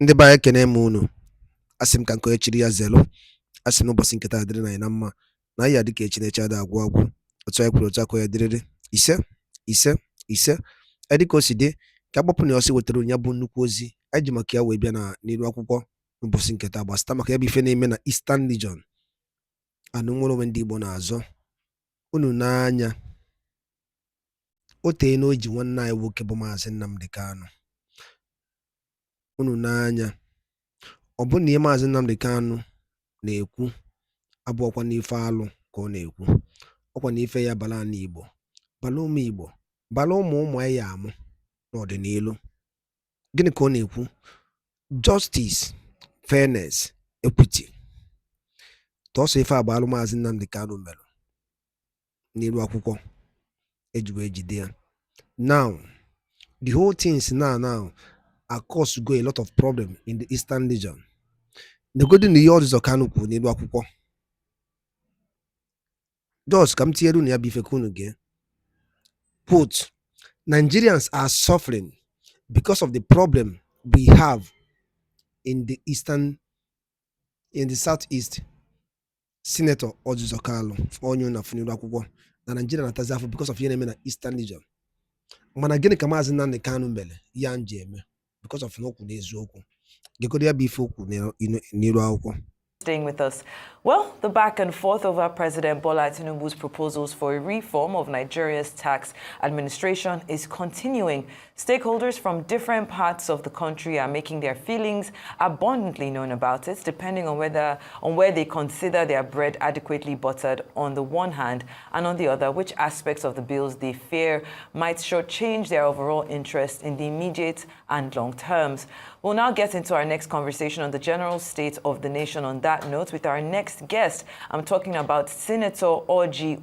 Ndị be anyị ekene m unu. Asị m ka nke echiri ya zelu. Asị m n'ụbọchị nketa dịrị na anyị na mma. Na anyị adị ka echi na-eche ada agwụ agwụ. Otu anyị kwuru otu akọ ya dịrịrị. Ise. Dị ka o si dị ka agbapụ na ọsị wetara onye bụ nnukwu ozi. Anyị ji maka ya wee bịa na n'iru akwụkwọ n'ụbọchị nketa gbasịta maka ya bụ ife na-eme na Eastern Region. Anụ nwere onwe ndị Igbo na-azọ. Unu n'anya. O tee na o ji nwanne anyị nwoke bụ Maazị Nnamdi Kanu. Unu n'anya. Ọ bụ na ihe Maazị Nnamdi Kanu na-ekwu abụọkwa n'ife alụ ka ọ na-ekwu. Ọkwa n'ife ya bala n'Igbo, bala ụmụ Igbo, bala ụmụ anyị ya amụ n'ọdịnihu. Gịnị ka ọ na-ekwu? Justice, fairness, equity. Tọọsọ ife agbalụ Maazị Nnamdi Kanu mere n'iru akwụkwọ ejiwe ejide ya. Now, the whole things now are caused go a lot of problem in the Eastern region. The good in the years of Kanu kwuru n'iru akwụkwọ. Just come to you bife kunu ge. Quote, Nigerians are suffering because of the problem we have in the southeast. Senator Orji Kalu onye na funiru akwụkwọ na Nigeria na tazafu because of ihe na Eastern region. Mana gịnị ka Maazị Nnamdi Kanu mere ya nje eme because of n'okwu n'eziokwu. Gekọrọ ya bụ ife okwu n'iru akwụkwọ. Staying with us. Well, the back and forth over President Bola Tinubu's proposals for a reform of Nigeria's tax administration is continuing. Stakeholders from different parts of the country are making their feelings abundantly known about it, depending on where they consider their bread adequately buttered on the one hand, and on the other, which aspects of the bills they fear might shortchange their overall interest in the immediate and long terms. We'll now get into our next conversation on the general state of the nation on that note with our next guest. I'm talking about Senator Orji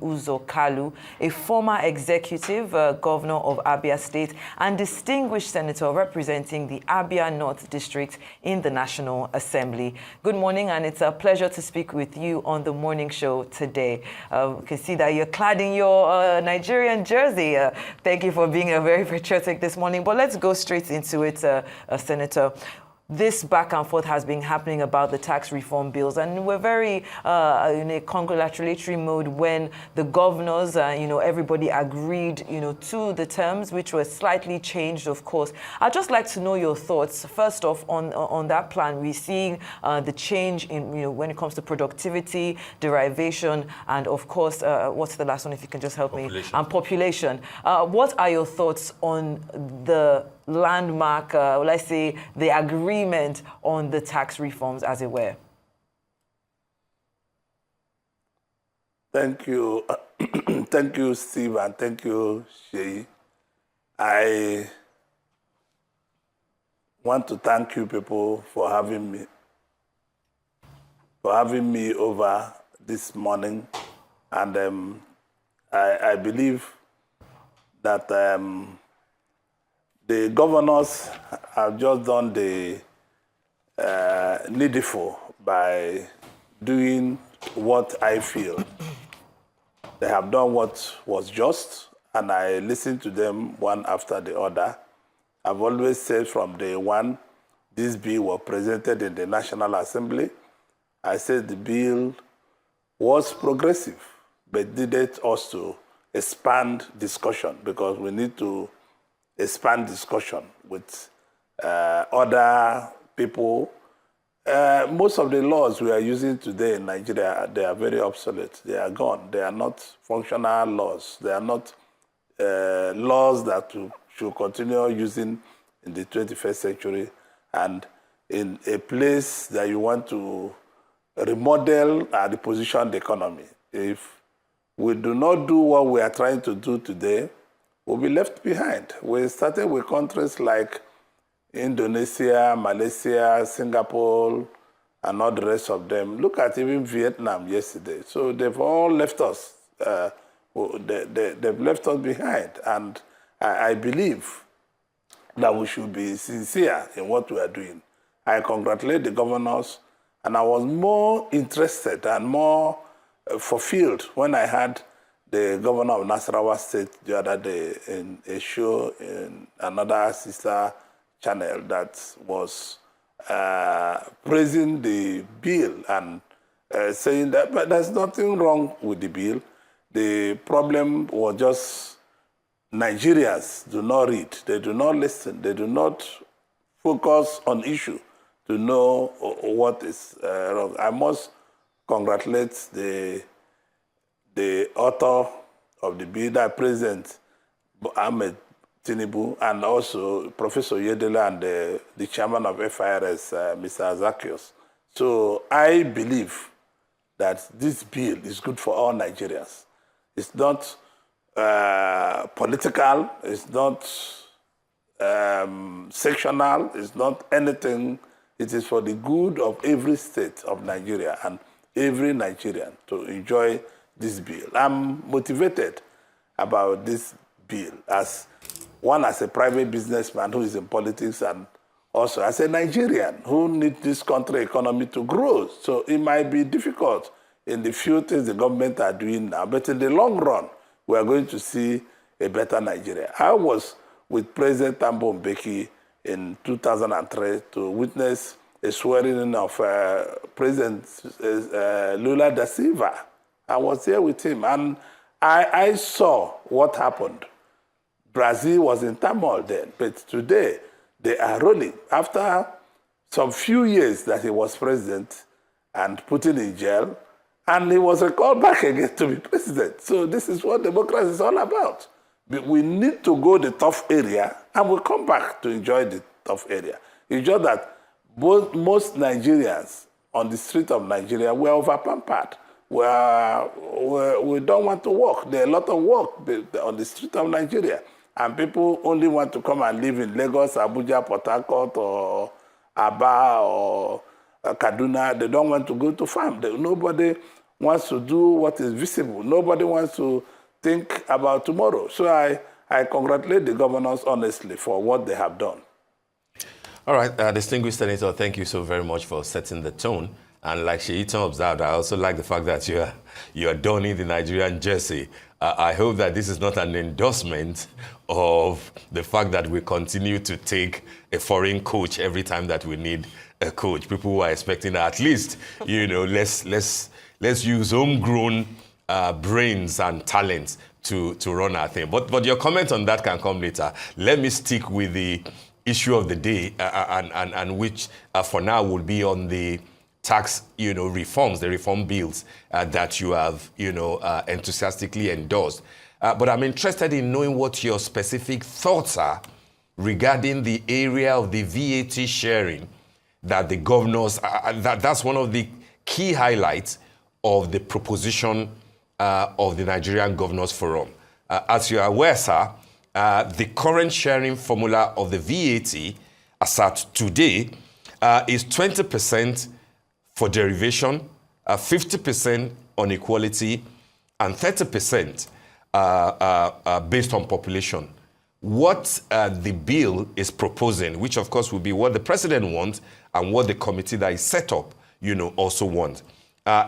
Kalu, a former executive governor of Abia State and distinguished senator representing the Abia North District in the National Assembly. Good morning, and it's a pleasure to speak with you on the morning show today. You can see that you're clad in your Nigerian jersey. Thank you for being very patriotic this morning. But let's go straight into it, Senator. This back and forth has been happening about the tax reform bills, and we're very in a congratulatory mode when the governors, everybody agreed, to the terms, which were slightly changed, of course. I'd just like to know your thoughts. First off, on that plan, we're seeing the change in, when it comes to productivity, derivation, and of course, what's the last one, if you can just help me? And population. What are your thoughts on the landmark, let's say, the agreement on the tax reforms, as it were? Thank you. Thank you, Steve, and thank you, Shay. I want to thank you people for having me over this morning. And I believe that the governors have just done the needful by doing what I feel. They have done what was just, and I listened to them one after the other. I've always said from day one, this bill was presented in the National Assembly. I said the bill was progressive, but needed us to expand discussion, because we need to expand discussion with other people. Most of the laws we are using today in Nigeria, they are very obsolete. They are gone. They are not functional laws. They are not laws that we should continue using in the 21st century. And in a place that you want to remodel and reposition the economy, if we do not do what we are trying to do today, will be left behind. We started with countries like Indonesia, Malaysia, Singapore, and all the rest of them. Look at even Vietnam yesterday. So they've all left us. They've left us behind. And I believe that we should be sincere in what we are doing. I congratulate the governors, and I was more interested and more fulfilled when I had the governor of Nasarawa State the other day in a show in another sister channel that was praising the bill and saying that, but there's nothing wrong with the bill. The problem was just Nigerians do not read, they do not listen, they do not focus on issue to know what is wrong. I must congratulate the author of the bill, that President Ahmed Tinubu, and also Professor Yedela and the chairman of FIRS, Mr. Zacchaeus. So I believe that this bill is good for all Nigerians. It's not political, it's not sectional, it's not anything. It is for the good of every state of Nigeria and every Nigerian to enjoy this bill. I'm motivated about this bill as a private businessman who is in politics, and also as a Nigerian who needs this country economy to grow. So it might be difficult in the few things the government are doing now, but in the long run, we are going to see a better Nigeria. I was with President Thabo Mbeki in 2003 to witness a swearing-in of President Lula da Silva. I was there with him, and I saw what happened. Brazil was in turmoil then, but today they are rolling. After some few years that he was president and put in jail, and he was recalled back again to be president. So this is what democracy is all about. We need to go the tough area, and we'll come back to enjoy the tough area. It's just that most Nigerians on the street of Nigeria were over-pampered. We don't want to work. There are a lot of work on the street of Nigeria. And people only want to come and live in Lagos, Abuja, Port Harcourt, or Aba, or Kaduna. They don't want to go to farm. Nobody wants to do what is visible. Nobody wants to think about tomorrow. So I congratulate the governors honestly for what they have done. All right, distinguished Senator, thank you so very much for setting the tone. And like Sheitan observed, I also like the fact that you are donning the Nigerian jersey. I hope that this is not an endorsement of the fact that we continue to take a foreign coach every time that we need a coach. People who are expecting at least, let's use homegrown brains and talents to run our thing. But your comment on that can come later. Let me stick with the issue of the day, and which for now will be on the tax, reforms, the reform bills that you have, enthusiastically endorsed. But I'm interested in knowing what your specific thoughts are regarding the area of the VAT sharing that the governors, that's one of the key highlights of the proposition of the Nigerian Governors Forum. As you are aware, sir, the current sharing formula of the VAT as at today is 20% for derivation, 50% on equality, and 30% based on population. What the bill is proposing, which of course will be what the president wants and what the committee that is set up, also want,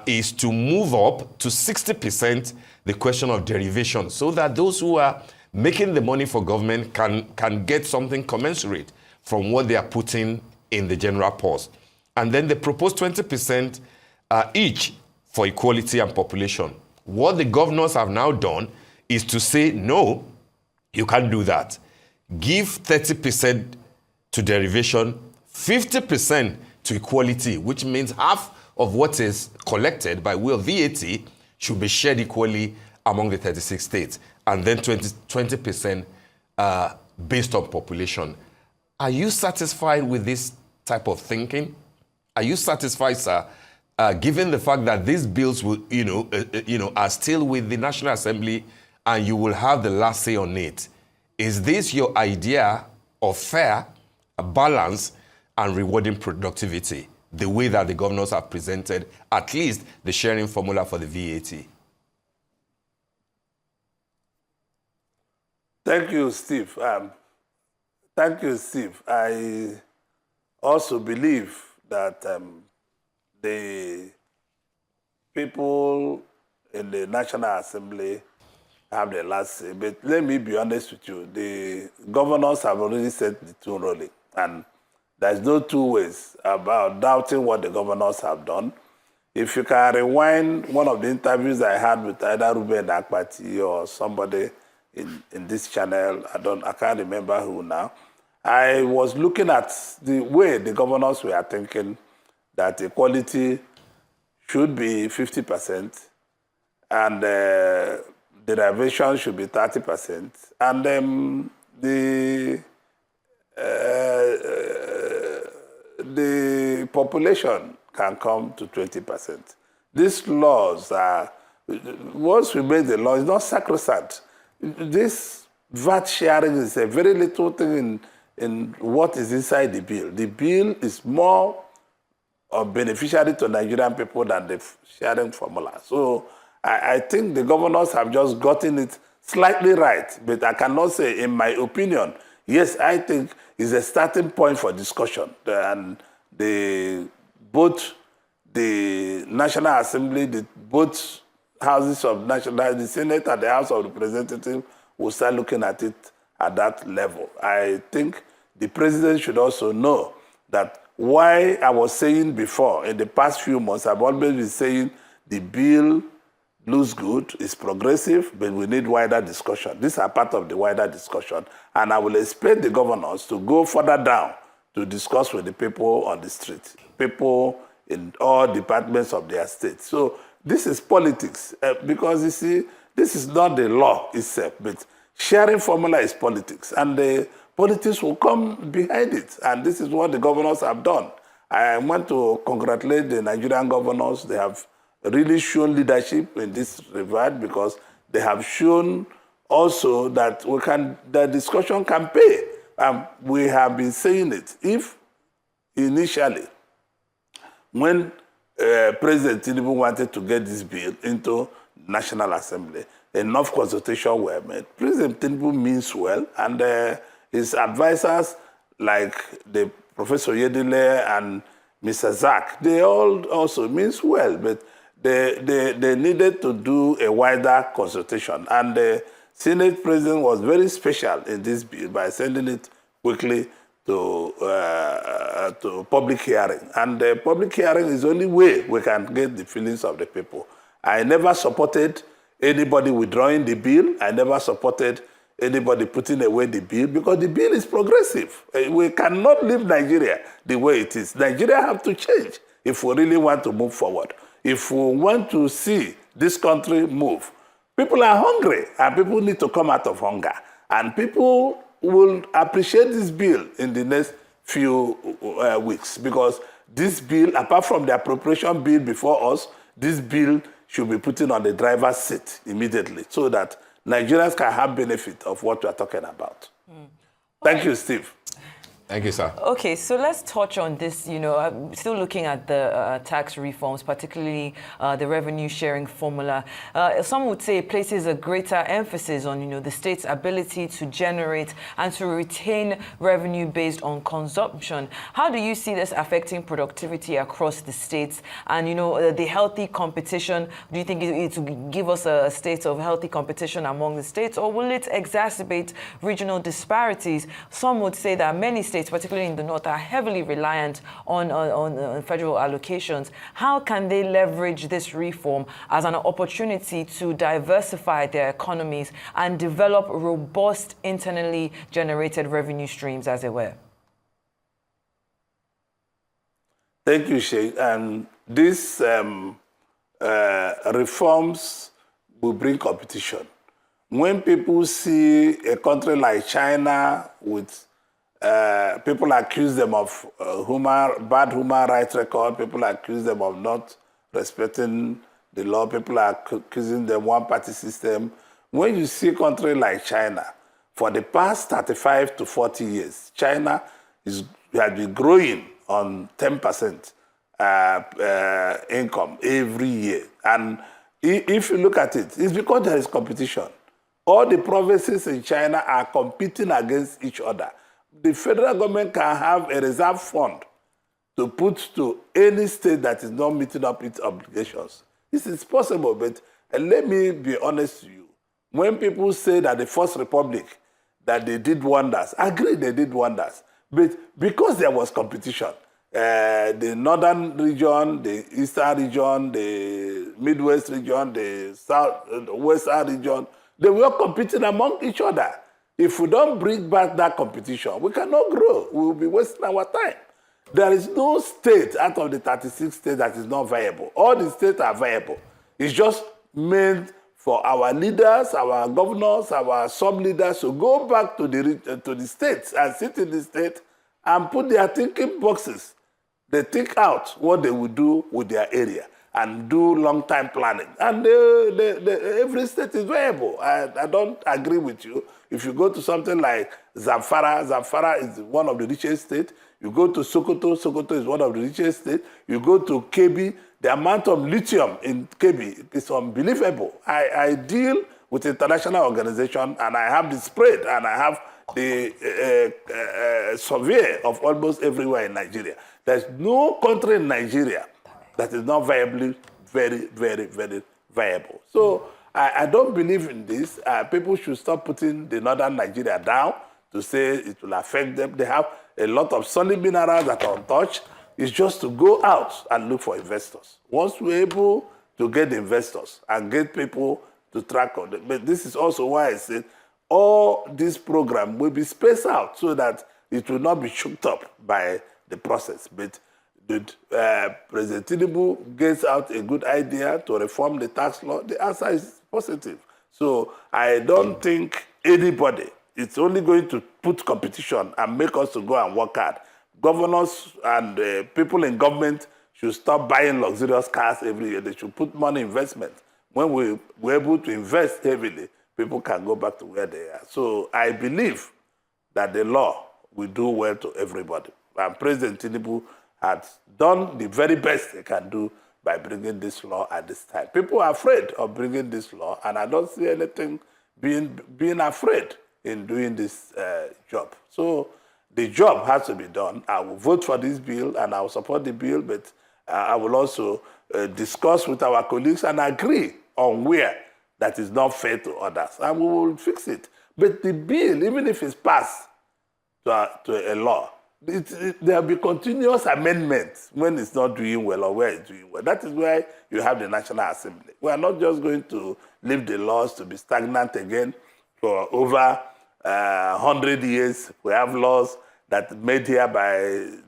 is to move up to 60% the question of derivation, so that those who are making the money for government can get something commensurate from what they are putting in the general purse. And then they propose 20% each for equality and population. What the governors have now done is to say, no, you can't do that. Give 30% to derivation, 50% to equality, which means half of what is collected by way of VAT should be shared equally among the 36 states, and then 20% based on population. Are you satisfied with this type of thinking? Are you satisfied, sir, given the fact that these bills will, are still with the National Assembly and you will have the last say on it? Is this your idea of fair, balance, and rewarding productivity, the way that the governors have presented at least the sharing formula for the VAT? Thank you, Steve. I also believe that the people in the National Assembly have the last say. But let me be honest with you. The governors have already set the tune rolling. And There's no two ways about doubting what the governors have done. If you can rewind one of the interviews I had with either Ruben Akpati or somebody in this channel, I can't remember who now, I was looking at the way the governors were thinking that equality should be 50% and derivation should be 30%, and the population can come to 20%. These laws are, once we make the law, it's not sacrosanct. This VAT sharing is a very little thing in what is inside the bill. The bill is more beneficiary to Nigerian people than the sharing formula. So I think the governors have just gotten it slightly right, but I cannot say, in my opinion, yes, I think it's a starting point for discussion. And both the National Assembly, both houses of the Senate and the House of Representatives will start looking at it at that level. I think the president should also know that why I was saying before, in the past few months, I've always been saying the bill looks good, it's progressive, but we need wider discussion. These are part of the wider discussion. And I will expect the governors to go further down to discuss with the people on the street, people in all departments of their state. So this is politics, because you see, this is not the law itself, but sharing formula is politics. And the politics will come behind it. And this is what the governors have done. I want to congratulate the Nigerian governors. They have really shown leadership in this regard, because they have shown also that the discussion can pay. We have been saying it. If initially, when President Tinubu wanted to get this bill into National Assembly, enough consultation were made. President Tinubu means well, and his advisors, like the Professor Yedile and Mr. Zak, they all also means well, but they needed to do a wider consultation. And the Senate President was very special in this bill by sending it quickly to public hearing. And the public hearing is the only way we can get the feelings of the people. I never supported anybody withdrawing the bill. I never supported anybody putting away the bill, because the bill is progressive. We cannot leave Nigeria the way it is. Nigeria have to change if we really want to move forward. If we want to see this country move, people are hungry, and people need to come out of hunger. And people will appreciate this bill in the next few weeks, because this bill, apart from the appropriation bill before us, this bill should be put on the driver's seat immediately, so that Nigerians can have benefit of what we are talking about. Thank you, Steve. Thank you, sir. Okay, so let's touch on this. Still looking at the tax reforms, particularly the revenue sharing formula. Some would say it places a greater emphasis on, the state's ability to generate and to retain revenue based on consumption. How do you see this affecting productivity across the states? And, the healthy competition, do you think it will give us a state of healthy competition among the states, or will it exacerbate regional disparities? Some would say that many states, particularly in the north, are heavily reliant on federal allocations. How can they leverage this reform as an opportunity to diversify their economies and develop robust internally generated revenue streams, as it were? Thank you, Sheikh. These reforms will bring competition. When people see a country like China with people accuse them of bad human rights record. People accuse them of not respecting the law. People are accusing them one-party system. When you see a country like China, for the past 35 to 40 years, China has been growing on 10% income every year. And if you look at it, it's because there is competition. All the provinces in China are competing against each other. The federal government can have a reserve fund to put to any state that is not meeting up its obligations. This is possible, but let me be honest to you. When people say that the First Republic, that they did wonders, I agree they did wonders. But because there was competition, the northern region, the eastern region, the Midwest region, the south, the western region, they were competing among each other. If we don't bring back that competition, we cannot grow. We will be wasting our time. There is no state out of the 36 states that is not viable. All the states are viable. It's just meant for our leaders, our governors, our sub-leaders to go back to the states and sit in the state and put their thinking boxes. They think out what they will do with their area and do long-term planning. And every state is viable. I don't agree with you. If you go to something like Zamfara is one of the richest states. You go to Sokoto is one of the richest states. You go to Kebbi, the amount of lithium in Kebbi is unbelievable. I deal with international organization, and I have the spread, and I have the survey of almost everywhere in Nigeria. There's no country in Nigeria that is not viably very, very, very viable. So I don't believe in this. People should stop putting the northern Nigeria down to say it will affect them. They have a lot of solid minerals that are untouched. It's just to go out and look for investors. Once we're able to get investors and get people to track on it. But this is also why I said all this program will be spaced out so that it will not be choked up by the process. But President Tinubu gets out a good idea to reform the tax law, the answer is positive. So I don't think anybody, it's only going to put competition and make us to go and work hard. Governors and people in government should stop buying luxurious cars every year. They should put money in investment. When we're able to invest heavily, people can go back to where they are. So I believe that the law will do well to everybody. And President Tinubu has done the very best he can do by bringing this law at this time. People are afraid of bringing this law, and I don't see anything being afraid in doing this job. So the job has to be done. I will vote for this bill, and I will support the bill, but I will also discuss with our colleagues and agree on where that is not fair to others, and we will fix it. But the bill, even if it's passed to a law, there will be continuous amendments when it's not doing well or where it's doing well. That is why you have the National Assembly. We are not just going to leave the laws to be stagnant again for over 100 years. We have laws that made here by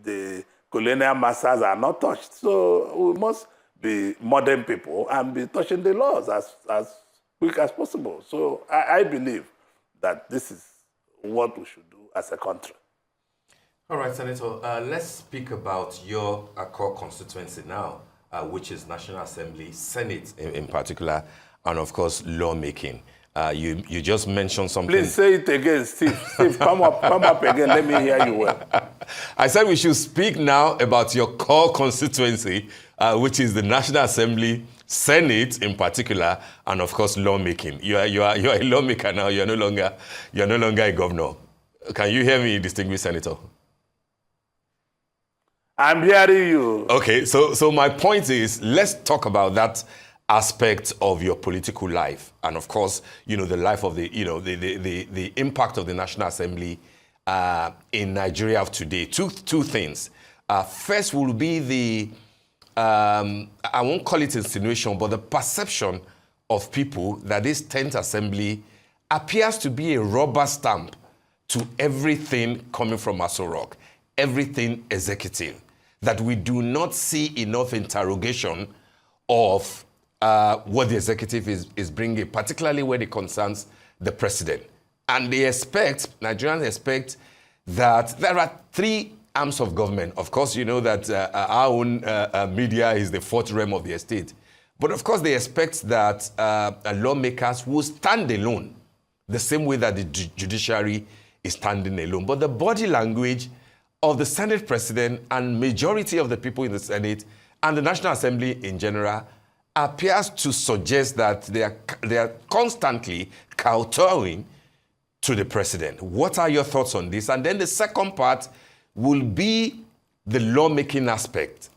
the colonial masters are not touched. So we must be modern people and be touching the laws as quick as possible. So I believe that this is what we should do as a country. All right, Senator, let's speak about your core constituency now, which is National Assembly, Senate in particular, and of course, lawmaking. You just mentioned something. Please say it again, Steve. Steve, come up again. Let me hear you well. I said we should speak now about your core constituency, which is the National Assembly, Senate in particular, and of course, lawmaking. You are a lawmaker now. You're no longer a governor. Can you hear me, distinguished senator? I'm hearing you. Okay, so my point is, let's talk about that aspect of your political life, and of course, the life of the impact of the National Assembly in Nigeria of today. Two things. First will be the I won't call it insinuation, but the perception of people that this 10th Assembly appears to be a rubber stamp to everything coming from Aso Rock, everything executive, that we do not see enough interrogation of what the executive is bringing, particularly when it concerns the president. And Nigerians expect that there are three arms of government. Of course, you know that our own media is the fourth realm of the estate. But of course, they expect that lawmakers will stand alone, the same way that the judiciary is standing alone. But the body language of the Senate president and majority of the people in the Senate and the National Assembly in general appears to suggest that they are constantly kowtowing to the president. What are your thoughts on this? And then the second part will be the lawmaking aspect,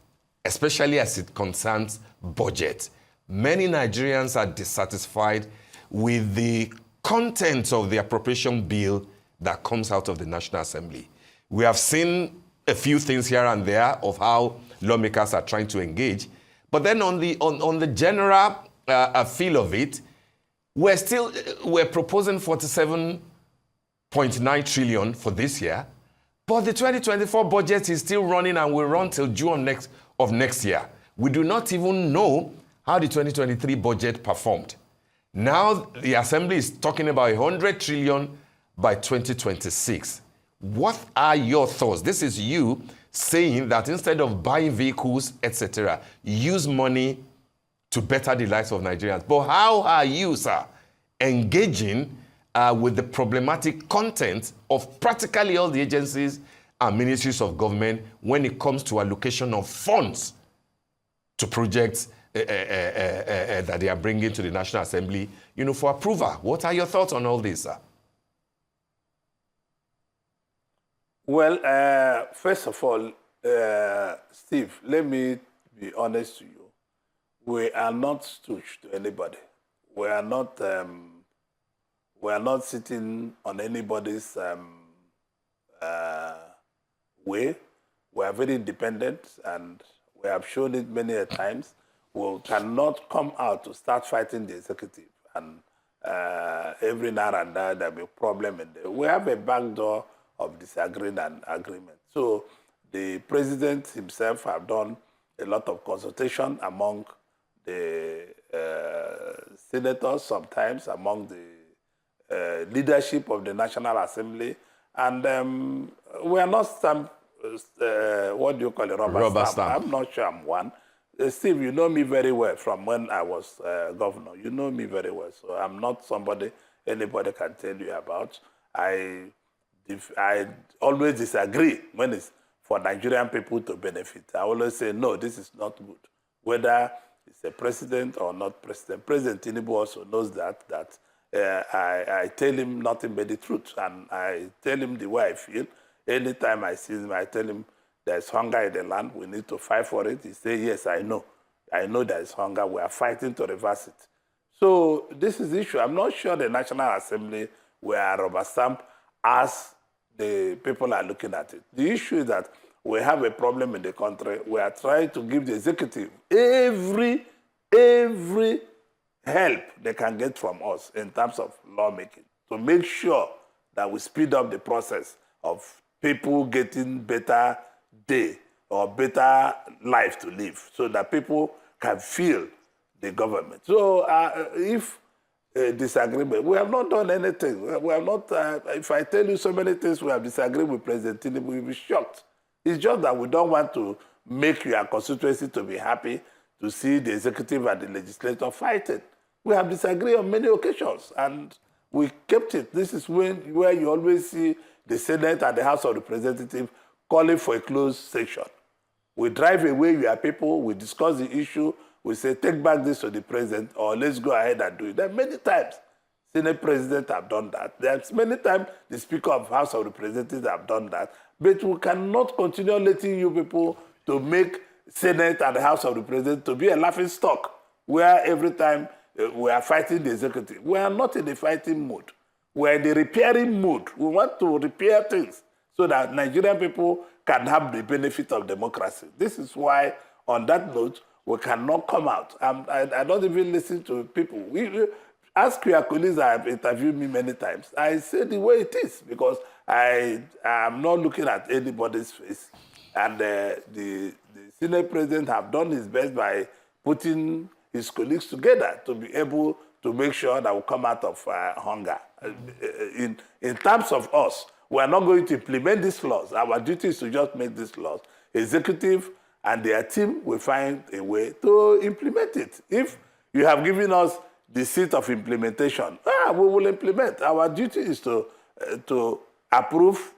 especially as it concerns budget. Many Nigerians are dissatisfied with the content of the appropriation bill that comes out of the National Assembly. We have seen a few things here and there of how lawmakers are trying to engage. But then on the general feel of it, we're proposing 47.9 trillion for this year, but the 2024 budget is still running and will run till June of next year. We do not even know how the 2023 budget performed. Now the Assembly is talking about 100 trillion by 2026. What are your thoughts? This is you saying that instead of buying vehicles, etc., use money to better the lives of Nigerians. But how are you, sir, engaging with the problematic content of practically all the agencies and ministries of government when it comes to allocation of funds to projects that they are bringing to the National Assembly, for approval? What are your thoughts on all this, sir? Well, first of all, Steve, let me be honest to you. We are not stooge to anybody. We are not sitting on anybody's way. We are very independent, and we have shown it many a times. We cannot come out to start fighting the executive, and every now and then there'll be a problem in there. We have a backdoor of disagreement and agreement. So the president himself have done a lot of consultation among the senators, sometimes among the leadership of the National Assembly, and we are not some, what do you call it, rubber stamp. I'm not sure I'm one. Steve, you know me very well from when I was governor. You know me very well, so I'm not somebody anybody can tell you about. I always disagree when it's for Nigerian people to benefit. I always say, no, this is not good. Whether it's a president or not president. President Tinubu also knows that I tell him nothing but the truth, and I tell him the way I feel. Anytime I see him, I tell him there's hunger in the land, we need to fight for it. He says, yes, I know. I know there is hunger, we are fighting to reverse it. So this is the issue. I'm not sure the National Assembly will rubber stamp as the people are looking at it. The issue is that we have a problem in the country. We are trying to give the executive every help they can get from us in terms of lawmaking to make sure that we speed up the process of people getting better day or better life to live so that people can feel the government. So if disagreement, we have not done anything. We have not, if I tell you so many things we have disagreed with President Tinubu, you'll be shocked. It's just that we don't want to make your constituency to be happy to see the executive and the legislature fighting. We have disagreed on many occasions, and we kept it. This is where you always see the Senate and the House of Representatives calling for a closed session. We drive away your people, we discuss the issue, we say, take back this to the president, or let's go ahead and do it. There are many times Senate presidents have done that. There's many times the Speaker of House of Representatives have done that. But we cannot continue letting you people to make Senate and the House of Representatives to be a laughing stock, where every time we are fighting the executive. We are not in the fighting mood. We are in the repairing mood. We want to repair things so that Nigerian people can have the benefit of democracy. This is why, on that note, we cannot come out. I don't even listen to people. Ask your colleagues that have interviewed me many times. I say the way it is because I am not looking at anybody's face. And the Senate president have done his best by putting his colleagues together to be able to make sure that we come out of hunger. In terms of us, we are not going to implement these laws. Our duty is to just make these laws. Executive and their team will find a way to implement it. If you have given us the seat of implementation, we will implement. Our duty is to approve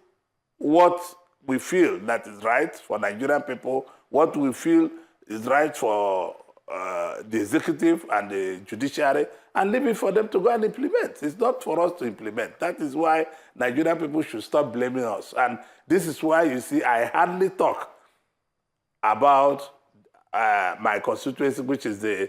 what we feel that is right for Nigerian people, what we feel is right for the executive and the judiciary, and leave it for them to go and implement. It's not for us to implement. That is why Nigerian people should stop blaming us. And this is why you see I hardly talk about my constituency, which is the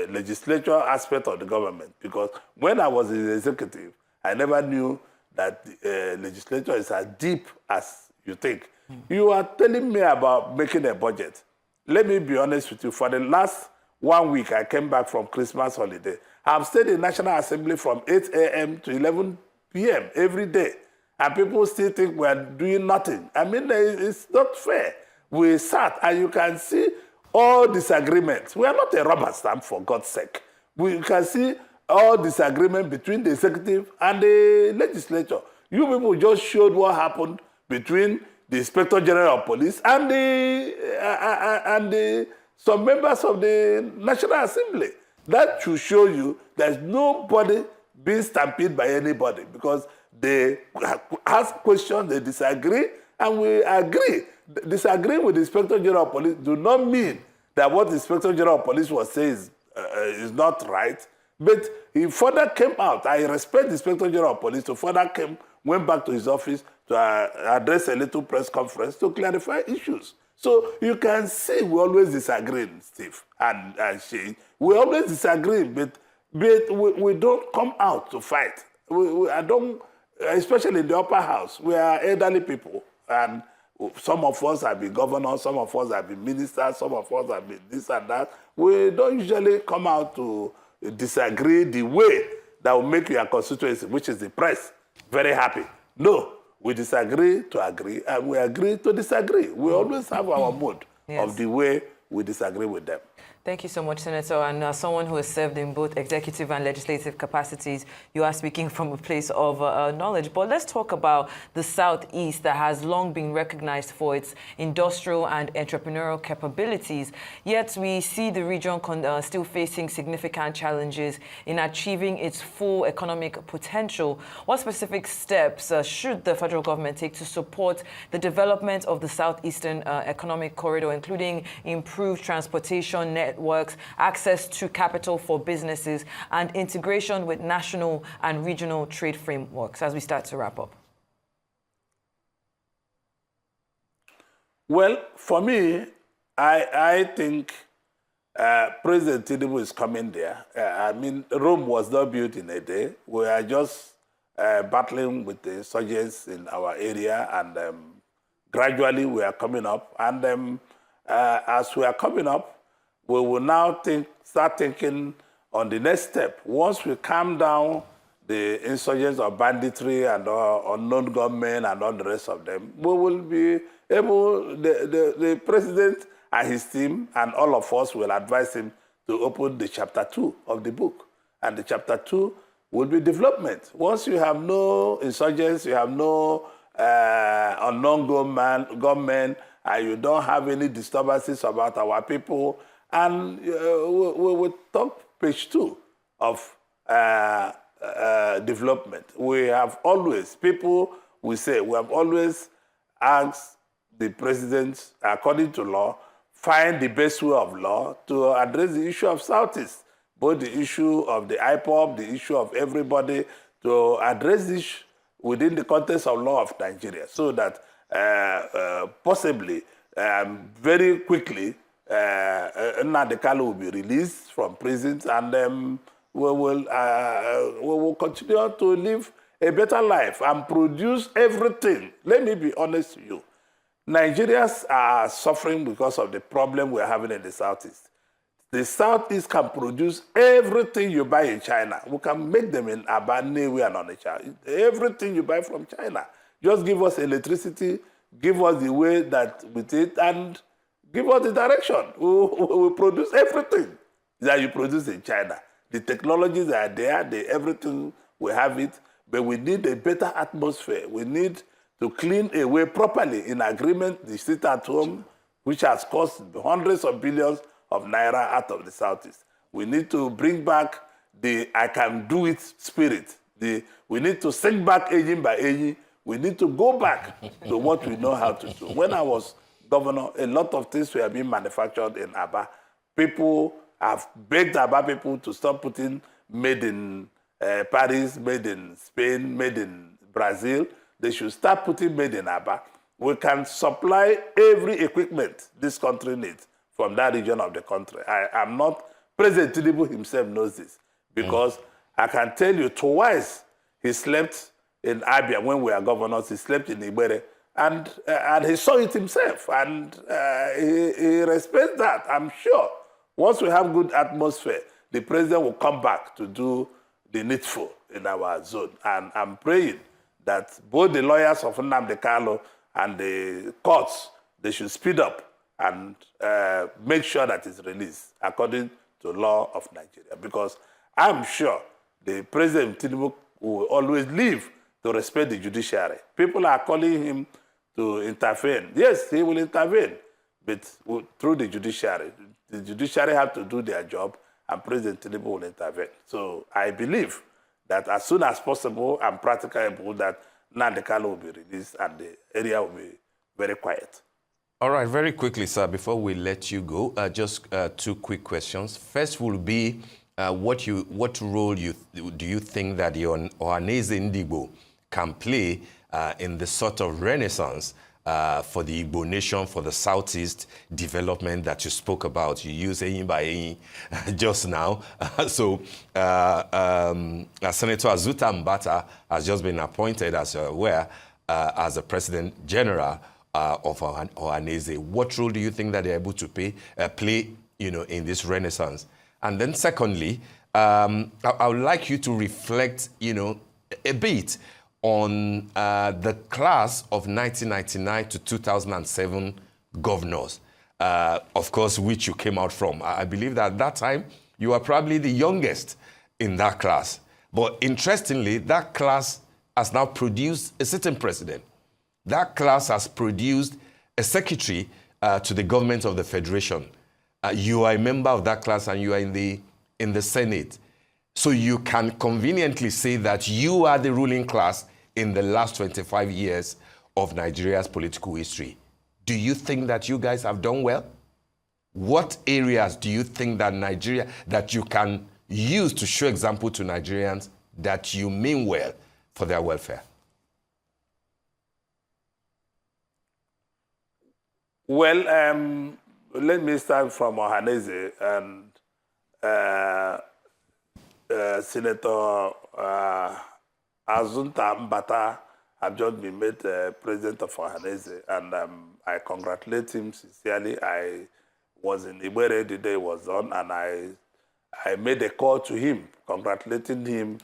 legislature aspect of the government. Because when I was in the executive, I never knew that the legislature is as deep as you think. You are telling me about making a budget. Let me be honest with you. For the last 1 week, I came back from Christmas holiday. I've stayed in National Assembly from 8 a.m. to 11 p.m. every day. And people still think we're doing nothing. I mean, it's not fair. We sat, and you can see all disagreements. We are not a rubber stamp, for God's sake. We can see all disagreement between the executive and the legislature. You people just showed what happened between the Inspector General of Police and some members of the National Assembly. That should show you there's nobody being stampeded by anybody, because they ask questions, they disagree, and we agree. Disagreeing with the Inspector General of Police do not mean that what the Inspector General of Police was saying is not right. But he further came out. I respect the Inspector General of Police. So further went back to his office to address a little press conference to clarify issues. So you can see we always disagree, Steve and Shane. We always disagree, but we don't come out to fight. I don't, especially in the upper house. We are elderly people, and some of us have been governors, some of us have been ministers, some of us have been this and that. We don't usually come out to disagree the way that will make your constituency, which is the press, very happy. No, we disagree to agree, and we agree to disagree. We always have our mood of the way we disagree with them. Thank you so much, Senator. And as someone who has served in both executive and legislative capacities, you are speaking from a place of knowledge. But let's talk about the Southeast that has long been recognized for its industrial and entrepreneurial capabilities. Yet we see the region still facing significant challenges in achieving its full economic potential. What specific steps should the federal government take to support the development of the Southeastern Economic Corridor, including improved transportation networks, access to capital for businesses, and integration with national and regional trade frameworks, as we start to wrap up? Well, for me, I think President Tinubu is coming there. I mean, Rome was not built in a day. We are just battling with the insurgents in our area, and gradually we are coming up. And as we are coming up, we will now start thinking on the next step. Once we calm down the insurgents of banditry and unknown gunmen and all the rest of them, we will be able, the president and his team and all of us will advise him to open the chapter 2 of the book. And the chapter 2 will be development. Once you have no insurgents, you have no unknown gunmen, and you don't have any disturbances about our people, and we will talk page 2 of development. We have always, people will say, we have always asked the president, according to law, find the best way of law to address the issue of Southeast, both the issue of the IPOB, the issue of everybody, to address this within the context of law of Nigeria, so that possibly, very quickly, Orji Kalu will be released from prison, and we will continue to live a better life and produce everything. Let me be honest with you. Nigerians are suffering because of the problem we're having in the Southeast. The Southeast can produce everything you buy in China. We can make them in Aba, Newe, and Onitsha. Everything you buy from China. Just give us electricity, give us the way that with it, and give us the direction. We produce everything that you produce in China. The technologies are there, everything, we have it, but we need a better atmosphere. We need to clean away properly in agreement the sit at home, which has cost hundreds of billions of naira out of the Southeast. We need to bring back the I can do it spirit. We need to sing back aging by aging. We need to go back to what we know how to do. When I was governor, a lot of things were being manufactured in Aba. People have begged Aba people to stop putting made in Paris, made in Spain, made in Brazil. They should start putting made in Aba. We can supply every equipment this country needs from that region of the country. I'm not, President Tinubu himself knows this, because I can tell you twice he slept in Abia when we were governors. He slept in Ibere, and he saw it himself, and he respects that. I'm sure once we have good atmosphere, the president will come back to do the needful in our zone. And I'm praying that both the lawyers of Nnamdi Kalu and the courts, they should speed up and make sure that it's released according to law of Nigeria. Because I'm sure the President Tinubu will always live to respect the judiciary. People are calling him to intervene. Yes, he will intervene, but through the judiciary. The judiciary have to do their job, and President Tinubu will intervene. So I believe that as soon as possible and practicable, that Nnamdi Kalu will be released and the area will be very quiet. All right, very quickly, sir, before we let you go, just two quick questions. First will be, what role do you think that your Ohanaeze Ndigbo can play in the sort of renaissance for the Igbo nation, for the Southeast development that you spoke about? You used Eyin by Eyin just now. So Senator Azuta Mbata has just been appointed, as you're aware, as the President General of Ohanaeze. What role do you think that they're able to play, in this renaissance? And then secondly, I would like you to reflect, a bit on the class of 1999 to 2007 governors, of course, which you came out from. I believe that at that time, you were probably the youngest in that class. But interestingly, that class has now produced a sitting president. That class has produced a secretary to the government of the Federation. You are a member of that class and you are in the Senate. So you can conveniently say that you are the ruling class in the last 25 years of Nigeria's political history. Do you think that you guys have done well? What areas do you think that you can use to show example to Nigerians that you mean well for their welfare? Well, let me start from Ohanaeze and Senator Azunta Mbata have just been made president of Ohanaeze, and I congratulate him sincerely. I was in Ibere the day it was on, and I made a call to him, congratulating him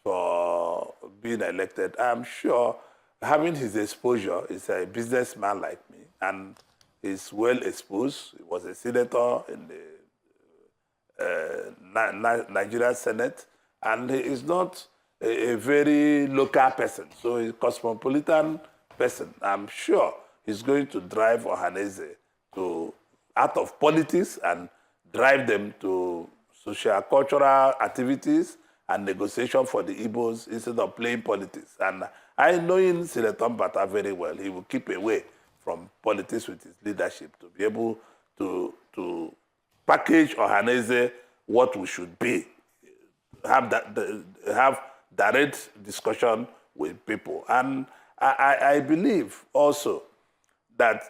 for being elected. I'm sure having his exposure, he's a businessman like me, and he's well exposed. He was a senator in the Nigerian Senate, and he is not a very local person. So he's a cosmopolitan person. I'm sure he's going to drive Ohanaeze out of politics and drive them to social cultural activities and negotiation for the Igbos instead of playing politics. And I know in Senator Mbata very well. He will keep away from politics with his leadership to be able to package Ohanaeze what we should be, have direct discussion with people. And I believe also that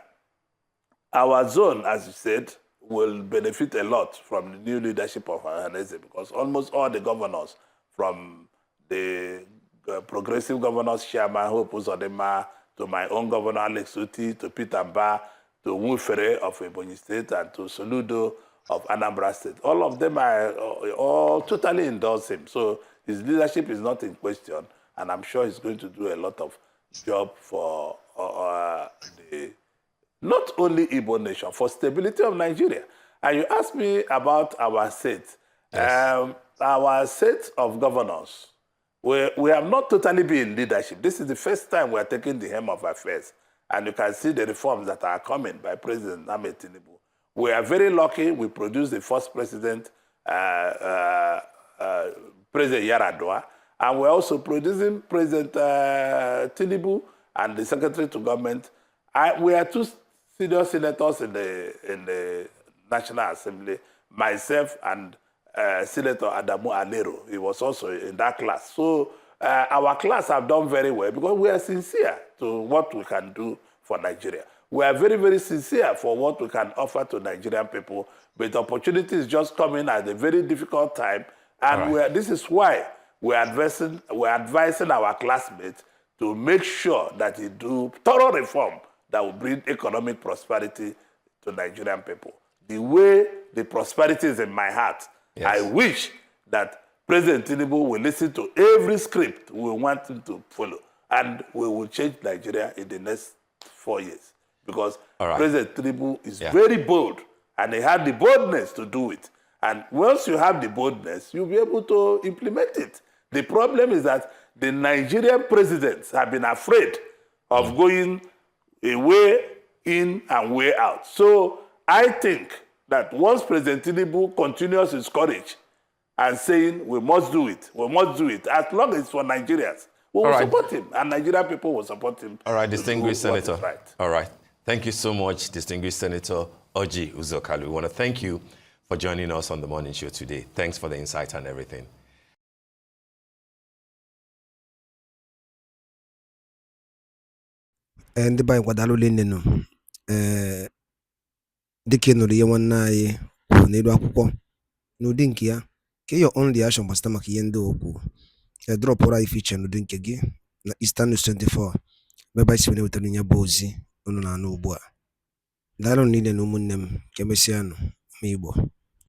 our zone, as you said, will benefit a lot from the new leadership of Ohanaeze, because almost all the governors, from the progressive governors, Chairman Hope Uzodinma, to my own governor, Alex Uti, to Peter Mba, to Nwufere of Ebonyi State, and to Soludo of Anambra State. All of them are all totally endorse him. So his leadership is not in question, and I'm sure he's going to do a lot of job for not only Igbo nation, for stability of Nigeria. And you asked me about our state. Yes. Our set of governors, we have not totally been in leadership. This is the first time we are taking the helm of affairs. And you can see the reforms that are coming by President Ahmed Tinubu. We are very lucky. We produced the first president, President Yaradua. And we're also producing President Tinubu and the Secretary to Government. We are two senior senators in the National Assembly, myself and Senator Adamu Alero. He was also in that class. So our class have done very well because we are sincere to what we can do for Nigeria. We are very, very sincere for what we can offer to Nigerian people, but opportunity is just coming at a very difficult time. And this is why we're advising our classmates to make sure that they do thorough reform that will bring economic prosperity to Nigerian people. The way the prosperity is in my heart, yes. I wish that President Tinubu will listen to every script we want him to follow, and we will change Nigeria in the next 4 years. Because President Tinubu is very bold, and he had the boldness to do it. And once you have the boldness, you'll be able to implement it. The problem is that the Nigerian presidents have been afraid of going a way in and way out. So I think that once President Tinubu continues his courage and saying we must do it, as long as it's for Nigerians, we will support him, and Nigerian people will support him. All right, distinguished Senator. Right. All right. Thank you so much, distinguished Senator Orji Kalu. We want to thank you for joining us on the morning show today. Thanks for the insight and everything. Ndị be anyị kwadalụ nenu dịka nụrụ ihe nwanne anyị kwuru n'elu akwụkwọ n'ụdị nke ya ke your own reaction gbasara maka ihe ndị o kwuru drọpụrụ anyị fiche n'ụdị nke gị na Eastern News 24 ebe anyị si were wetara ya bụ ozi unu na-anụ ugbu a. Daalụ niile na ụmụnne m ka emesịa nụ ma Igbo.